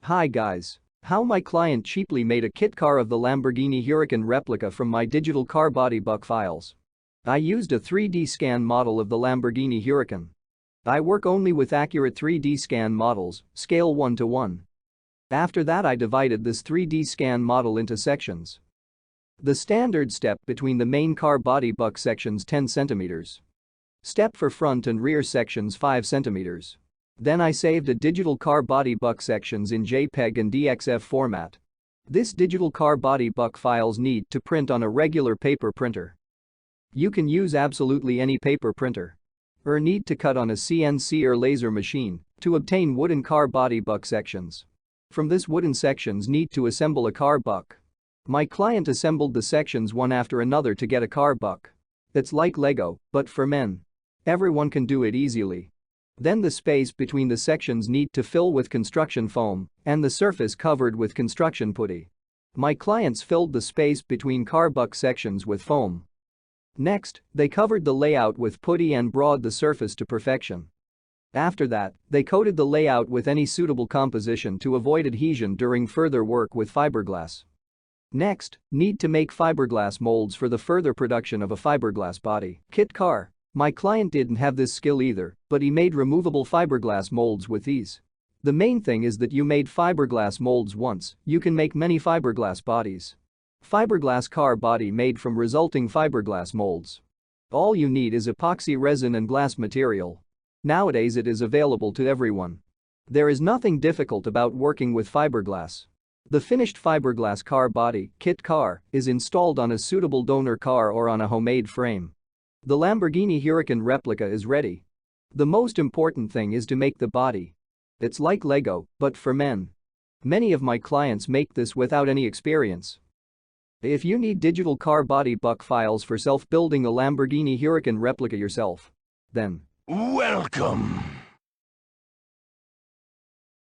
Hi guys. How my client cheaply made a kit car of the Lamborghini Huracan replica from my digital car body buck files. I used a 3D scan model of the Lamborghini Huracan. I work only with accurate 3D scan models, scale 1:1. After that I divided this 3D scan model into sections. The standard step between the main car body buck sections 10 cm. Step for front and rear sections 5 cm. Then I saved a digital car body buck sections in JPEG and DXF format. This digital car body buck files need to print on a regular paper printer. You can use absolutely any paper printer. Or need to cut on a CNC or laser machine to obtain wooden car body buck sections. From this wooden sections need to assemble a car buck. My client assembled the sections one after another to get a car buck. It's like Lego, but for men. Everyone can do it easily. Then the space between the sections need to fill with construction foam and the surface covered with construction putty. My clients filled the space between car buck sections with foam. Next, they covered the layout with putty and brought the surface to perfection. After that, they coated the layout with any suitable composition to avoid adhesion during further work with fiberglass. Next, need to make fiberglass molds for the further production of a fiberglass body kit car. My client didn't have this skill either, but he made removable fiberglass molds with ease. The main thing is that you made fiberglass molds once, you can make many fiberglass bodies. Fiberglass car body made from resulting fiberglass molds. All you need is epoxy resin and glass material. Nowadays it is available to everyone. There is nothing difficult about working with fiberglass. The finished fiberglass car body kit car is installed on a suitable donor car or on a homemade frame. The Lamborghini Huracan replica is ready. The most important thing is to make the body. It's like Lego, but for men. Many of my clients make this without any experience. If you need digital car body buck files for self-building a Lamborghini Huracan replica yourself, then Welcome.